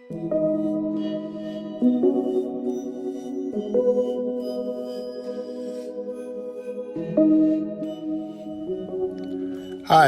Hi,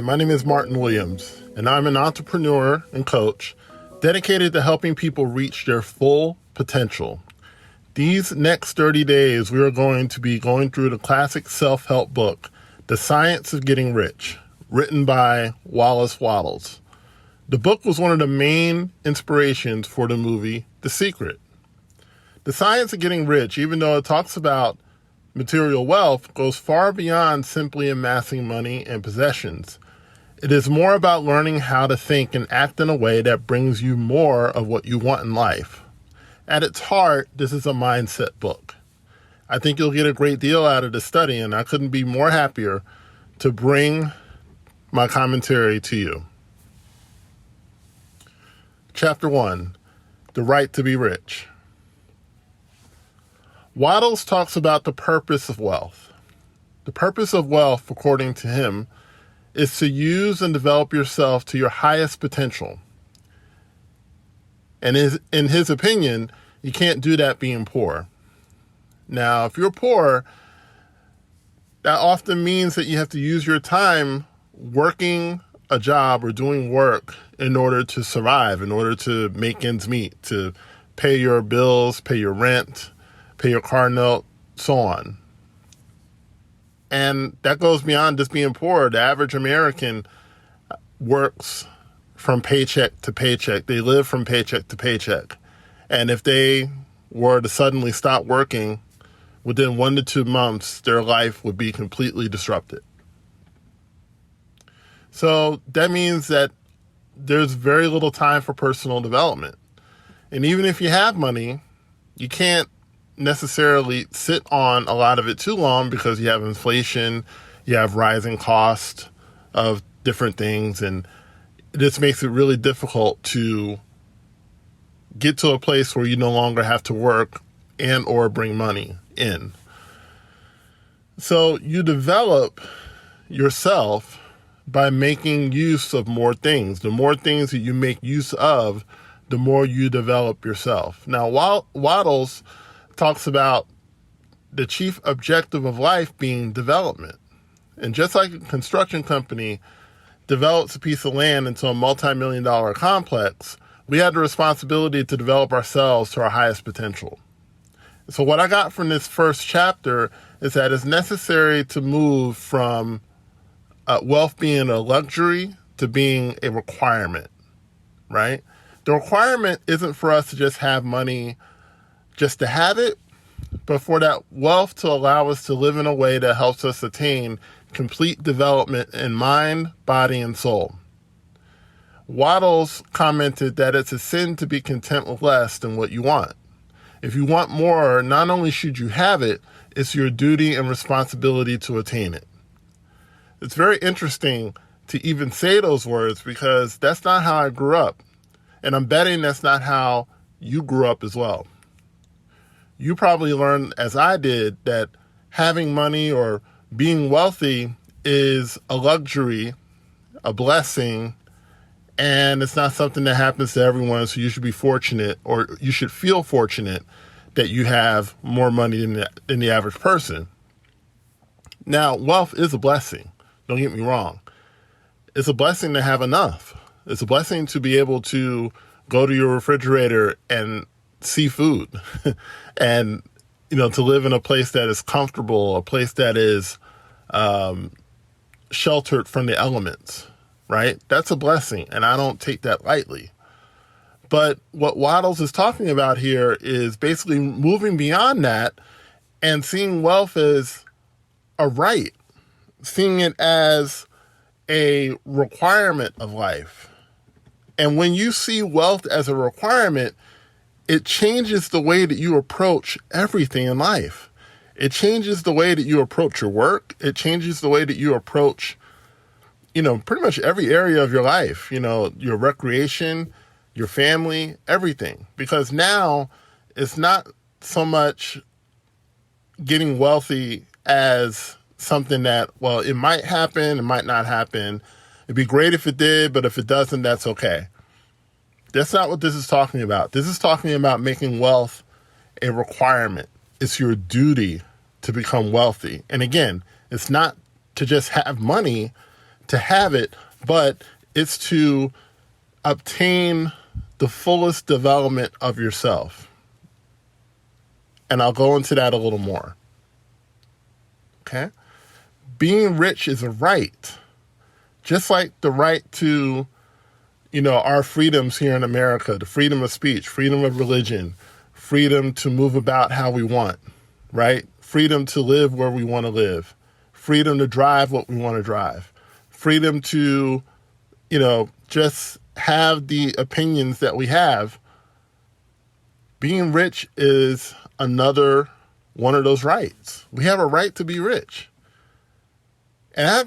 my name is Martin Williams, and I'm an entrepreneur and coach dedicated to helping people reach their full potential. These next 30 days, we are going to be going through the classic self-help book, The Science of Getting Rich, written by Wallace Wattles. The book was one of the main inspirations for the movie The Secret. The Science of Getting Rich, even though it talks about material wealth, goes far beyond simply amassing money and possessions. It is more about learning how to think and act in a way that brings you more of what you want in life. At its heart, this is a mindset book. I think you'll get a great deal out of the study, and I couldn't be more happier to bring my commentary to you. Chapter 1, The Right to be Rich. Wattles talks about the purpose of wealth. The purpose of wealth, according to him, is to use and develop yourself to your highest potential. And in his opinion, you can't do that being poor. Now, if you're poor, that often means that you have to use your time working a job or doing work in order to survive, in order to make ends meet, to pay your bills, pay your rent, pay your car note, so on. And that goes beyond just being poor. The average American works from paycheck to paycheck. They live from paycheck to paycheck. And if they were to suddenly stop working, within 1 to 2 months, their life would be completely disrupted. So that means that there's very little time for personal development. And even if you have money, you can't necessarily sit on a lot of it too long because you have inflation, you have rising cost of different things, and this makes it really difficult to get to a place where you no longer have to work and or bring money in. So you develop yourself by making use of more things. The more things that you make use of, the more you develop yourself. Now, Wattles talks about the chief objective of life being development. And just like a construction company develops a piece of land into a multi-million-dollar complex, we have the responsibility to develop ourselves to our highest potential. So what I got from this first chapter is that it's necessary to move from wealth being a luxury to being a requirement, right? The requirement isn't for us to just have money just to have it, but for that wealth to allow us to live in a way that helps us attain complete development in mind, body, and soul. Wattles commented that it's a sin to be content with less than what you want. If you want more, not only should you have it, it's your duty and responsibility to attain it. It's very interesting to even say those words because that's not how I grew up. And I'm betting that's not how you grew up as well. You probably learned, as I did, that having money or being wealthy is a luxury, a blessing, and it's not something that happens to everyone, so you should be fortunate, or you should feel fortunate that you have more money than the average person. Now, wealth is a blessing. Don't get me wrong. It's a blessing to have enough. It's a blessing to be able to go to your refrigerator and see food and, to live in a place that is comfortable, a place that is sheltered from the elements, right? That's a blessing, and I don't take that lightly. But what Wattles is talking about here is basically moving beyond that and seeing wealth as a right, seeing it as a requirement of life. And when you see wealth as a requirement, it changes the way that you approach everything in life. It changes the way that you approach your work. It changes the way that you approach, pretty much every area of your life, your recreation, your family, everything. Because now it's not so much getting wealthy as something that, well, it might happen, it might not happen. It'd be great if it did, but if it doesn't, that's okay. That's not what this is talking about. This is talking about making wealth a requirement. It's your duty to become wealthy. And again, it's not to just have money to have it, but it's to obtain the fullest development of yourself. And I'll go into that a little more. Okay? Being rich is a right. Just like the right to, our freedoms here in America, the freedom of speech, freedom of religion, freedom to move about how we want, right? Freedom to live where we want to live, freedom to drive what we want to drive, freedom to, just have the opinions that we have. Being rich is another one of those rights. We have a right to be rich. And I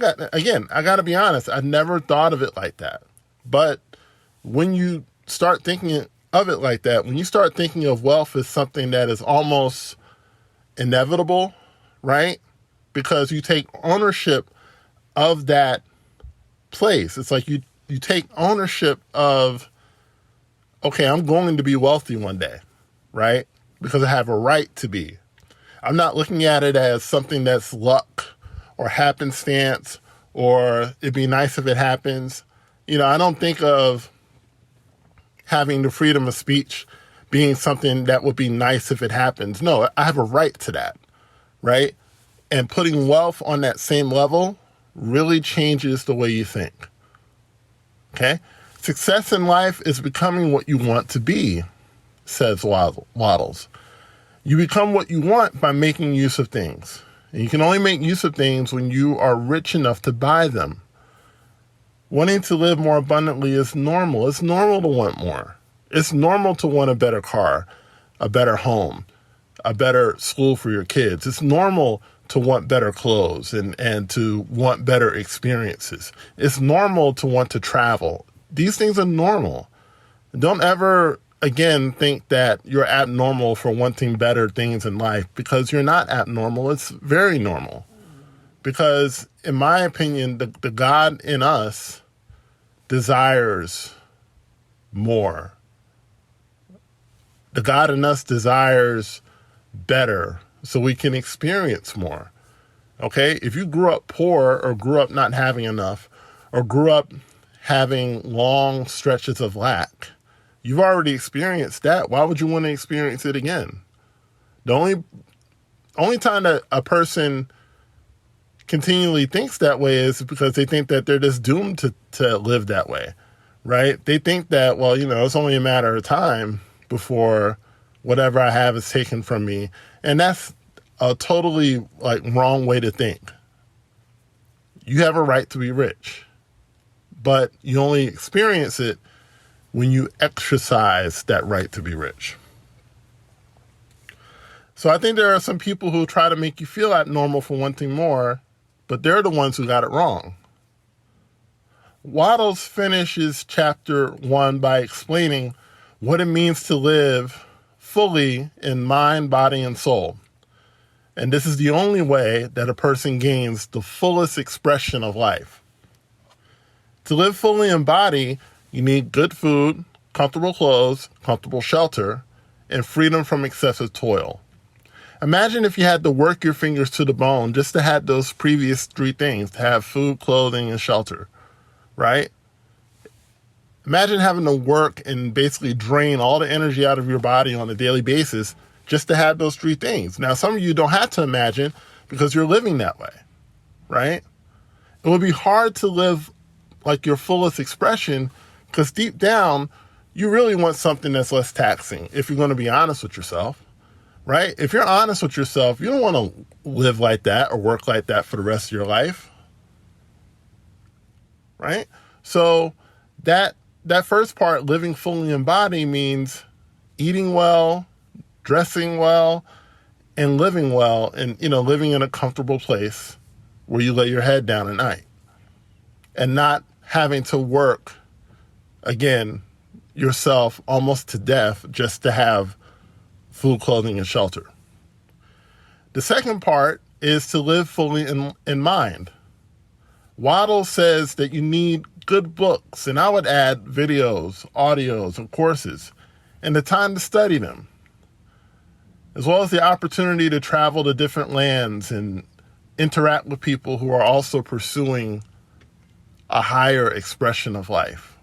got to be honest, I never thought of it like that. But when you start thinking of it like that, when you start thinking of wealth as something that is almost inevitable, right? Because you take ownership of that place. It's like you take ownership of, okay, I'm going to be wealthy one day, right? Because I have a right to be. I'm not looking at it as something that's luck or happenstance, or it'd be nice if it happens. I don't think of having the freedom of speech being something that would be nice if it happens. No, I have a right to that, right? And putting wealth on that same level really changes the way you think, okay? Success in life is becoming what you want to be, says Waddles. You become what you want by making use of things. And you can only make use of things when you are rich enough to buy them. Wanting to live more abundantly is normal. It's normal to want more. It's normal to want a better car, a better home, a better school for your kids. It's normal to want better clothes and to want better experiences. It's normal to want to travel. These things are normal. Don't ever, again, think that you're abnormal for wanting better things in life, because you're not abnormal. It's very normal. Because, in my opinion, the God in us desires more. The God in us desires better so we can experience more. Okay? If you grew up poor, or grew up not having enough, or grew up having long stretches of lack, you've already experienced that. Why would you want to experience it again? The only time that a person continually thinks that way is because they think that they're just doomed to live that way, right? They think that, it's only a matter of time before whatever I have is taken from me. And that's a totally wrong way to think. You have a right to be rich, but you only experience it when you exercise that right to be rich. So I think there are some people who try to make you feel abnormal for wanting more, but they're the ones who got it wrong. Waddles finishes chapter 1 by explaining what it means to live fully in mind, body, and soul. And this is the only way that a person gains the fullest expression of life. To live fully in body, you need good food, comfortable clothes, comfortable shelter, and freedom from excessive toil. Imagine if you had to work your fingers to the bone just to have those previous 3 things, to have food, clothing, and shelter, right? Imagine having to work and basically drain all the energy out of your body on a daily basis just to have those 3 things. Now, some of you don't have to imagine because you're living that way, right? It would be hard to live like your fullest expression because deep down, you really want something that's less taxing if you're going to be honest with yourself. Right? If you're honest with yourself, you don't want to live like that or work like that for the rest of your life. Right? So that first part, living fully in body, means eating well, dressing well, and living well, and living in a comfortable place where you lay your head down at night. And not having to work, again, yourself almost to death just to have food, clothing, and shelter. The second part is to live fully in mind. Waddle says that you need good books, and I would add videos, audios, and courses, and the time to study them, as well as the opportunity to travel to different lands and interact with people who are also pursuing a higher expression of life.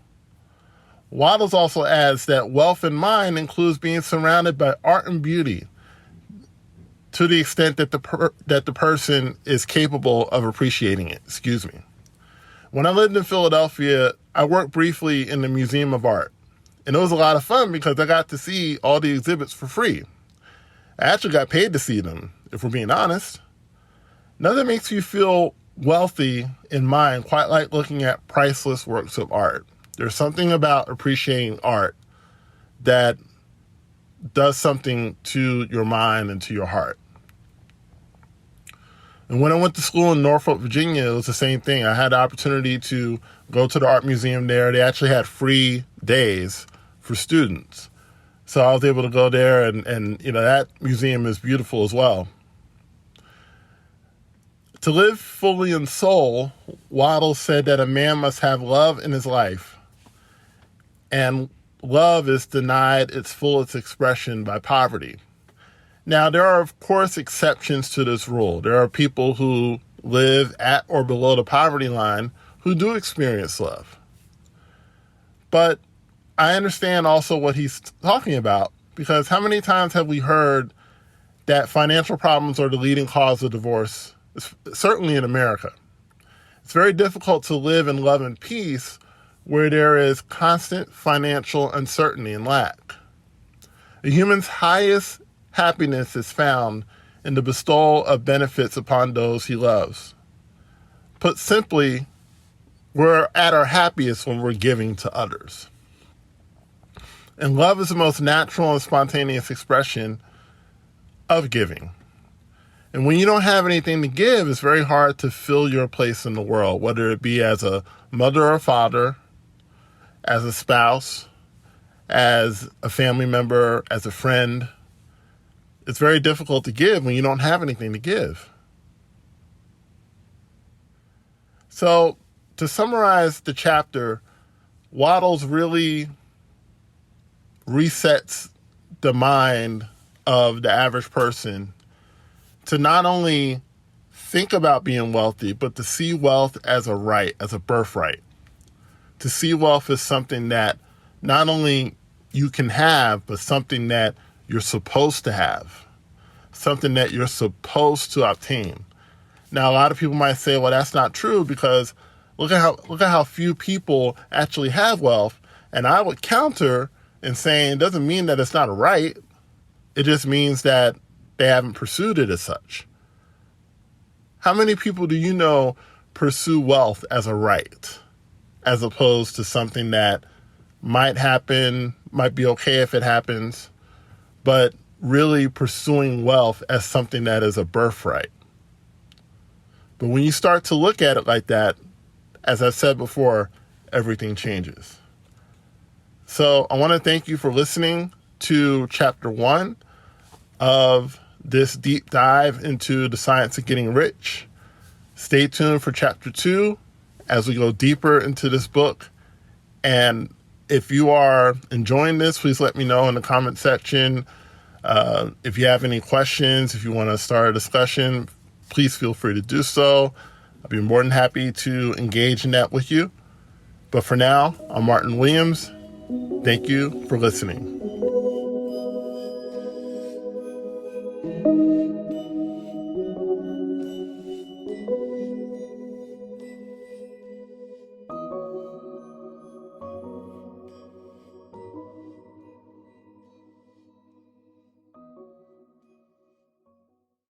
Waddles also adds that wealth in mind includes being surrounded by art and beauty to the extent that the person is capable of appreciating it. When I lived in Philadelphia, I worked briefly in the Museum of Art, and it was a lot of fun because I got to see all the exhibits for free. I actually got paid to see them, if we're being honest. Nothing makes you feel wealthy in mind quite like looking at priceless works of art. There's something about appreciating art that does something to your mind and to your heart. And when I went to school in Norfolk, Virginia, it was the same thing. I had the opportunity to go to the art museum there. They actually had free days for students. So I was able to go there, and that museum is beautiful as well. To live fully in soul, Waddles said that a man must have love in his life, and love is denied its fullest expression by poverty. Now, there are, of course, exceptions to this rule. There are people who live at or below the poverty line who do experience love. But I understand also what he's talking about, because how many times have we heard that financial problems are the leading cause of divorce, certainly in America? It's very difficult to live in love and peace where there is constant financial uncertainty and lack. A human's highest happiness is found in the bestowal of benefits upon those he loves. Put simply, we're at our happiest when we're giving to others. And love is the most natural and spontaneous expression of giving. And when you don't have anything to give, it's very hard to fill your place in the world, whether it be as a mother or father, as a spouse, as a family member, as a friend. It's very difficult to give when you don't have anything to give. So, to summarize the chapter, Waddles really resets the mind of the average person to not only think about being wealthy, but to see wealth as a right, as a birthright. To see wealth as something that not only you can have, but something that you're supposed to have, something that you're supposed to obtain. Now, a lot of people might say, well, that's not true, because look at how few people actually have wealth. And I would counter in saying it doesn't mean that it's not a right. It just means that they haven't pursued it as such. How many people do you know pursue wealth as a right, as opposed to something that might happen, might be okay if it happens, but really pursuing wealth as something that is a birthright? But when you start to look at it like that, as I said before, everything changes. So I want to thank you for listening to chapter 1 of this deep dive into the science of getting rich. Stay tuned for chapter 2 as we go deeper into this book. And if you are enjoying this, please let me know in the comment section. If you have any questions, if you want to start a discussion, please feel free to do so. I'll be more than happy to engage in that with you. But for now, I'm Martin Williams. Thank you for listening.